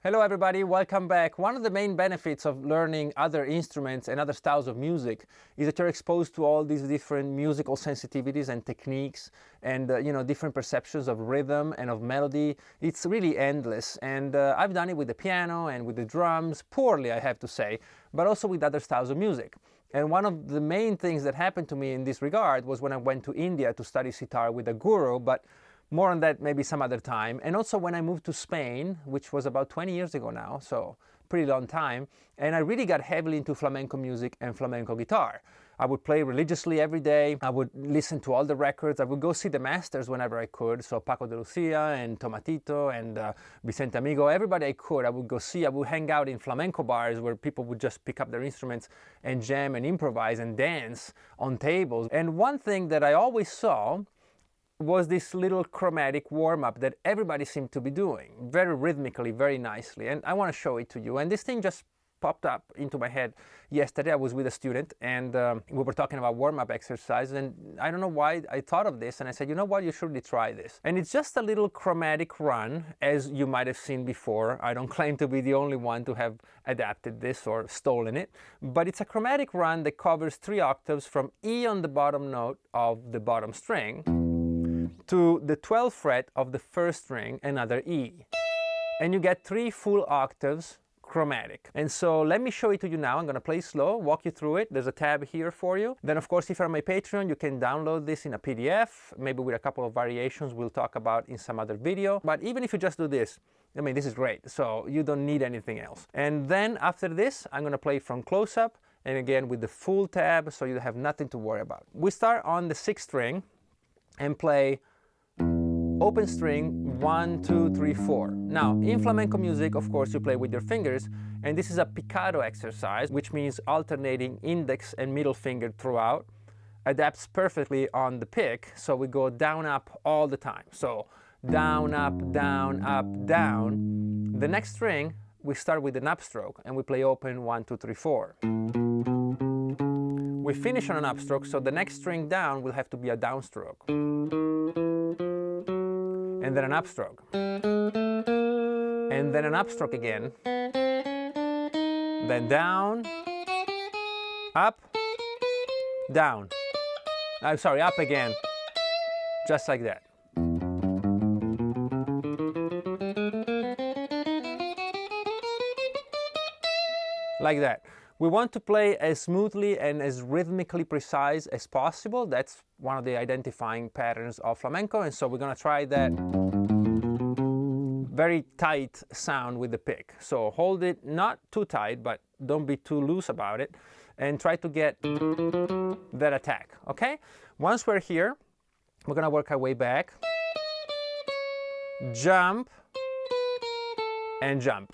Hello everybody, welcome back. One of the main benefits of learning other instruments and other styles of music is that you're exposed to all these different musical sensitivities and techniques and different perceptions of rhythm and of melody. It's really endless, and I've done it with the piano and with the drums, poorly I have to say, but also with other styles of music. And one of the main things that happened to me in this regard was when I went to India to study sitar with a guru, but more on that maybe some other time. And also when I moved to Spain, which was about 20 years ago now, so pretty long time, and I really got heavily into flamenco music and flamenco guitar. I would play religiously every day. I would listen to all the records. I would go see the masters whenever I could. So Paco de Lucia and Tomatito and Vicente Amigo, everybody I could, I would go see. I would hang out in flamenco bars where people would just pick up their instruments and jam and improvise and dance on tables. And one thing that I always saw was this little chromatic warm-up that everybody seemed to be doing, very rhythmically, very nicely, and I want to show it to you. And this thing just popped up into my head yesterday. I was with a student and we were talking about warm-up exercise, and I don't know why I thought of this, and I said, you know what, you should really try this. And it's just a little chromatic run, as you might have seen before. I don't claim to be the only one to have adapted this or stolen it, but it's a chromatic run that covers 3 octaves from E on the bottom note of the bottom string to the 12th fret of the first string, another E. And you get 3 full octaves chromatic. And so let me show it to you now. I'm going to play slow, walk you through it. There's a tab here for you. Then of course, if you're on my Patreon, you can download this in a PDF, maybe with a couple of variations we'll talk about in some other video. But even if you just do this, I mean, this is great. So you don't need anything else. And then after this, I'm going to play from close up, and again with the full tab, so you have nothing to worry about. We start on the 6th string and play open string 1, 2, 3, 4. Now, in flamenco music, of course, you play with your fingers, and this is a picado exercise, which means alternating index and middle finger throughout. Adapts perfectly on the pick, so we go down, up all the time. So down, up, down, up, down. The next string, we start with an upstroke, and we play open 1, 2, 3, 4. We finish on an upstroke, so the next string down will have to be a downstroke. And then an upstroke. And then an upstroke again. Then down, up, down. I'm sorry, up again. Just like that. Like that. We want to play as smoothly and as rhythmically precise as possible. That's one of the identifying patterns of flamenco, and so we're going to try that very tight sound with the pick. So hold it not too tight, but don't be too loose about it, and try to get that attack, okay? Once we're here, we're going to work our way back, jump, and jump.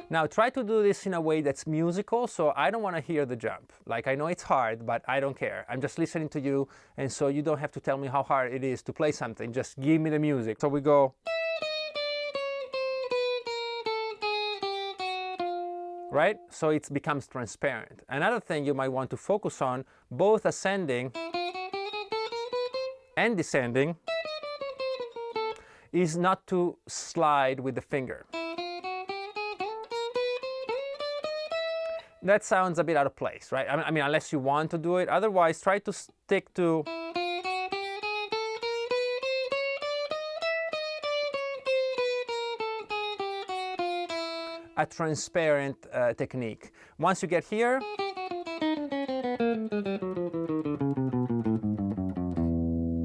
Now try to do this in a way that's musical, so I don't want to hear the jump. Like, I know it's hard, but I don't care. I'm just listening to you, and so you don't have to tell me how hard it is to play something. Just give me the music. So we go. Right? So it becomes transparent. Another thing you might want to focus on, both ascending and descending, is not to slide with the finger. That sounds a bit out of place, right? I mean, unless you want to do it. Otherwise, try to stick to a transparent technique. Once you get here,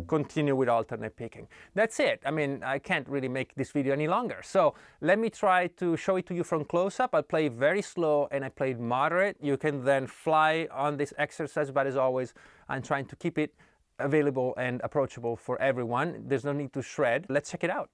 continue with alternate picking. That's it. I mean, I can't really make this video any longer. So let me try to show it to you from close up. I'll play very slow and I played moderate. You can then fly on this exercise, but as always, I'm trying to keep it available and approachable for everyone. There's no need to shred. Let's check it out.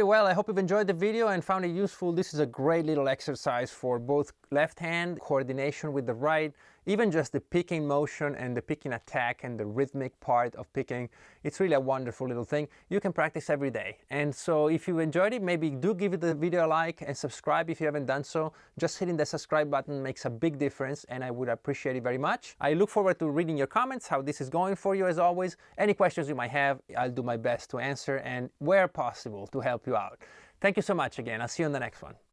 very well. I hope you've enjoyed the video and found it useful. This is a great little exercise for both left hand coordination with the right, even just the picking motion and the picking attack and the rhythmic part of picking. It's really a wonderful little thing. You can practice every day. And so if you enjoyed it, maybe do give the video a like and subscribe if you haven't done so. Just hitting the subscribe button makes a big difference and I would appreciate it very much. I look forward to reading your comments, how this is going for you as always. Any questions you might have, I'll do my best to answer and where possible to help you out. Thank you so much again. I'll see you on the next one.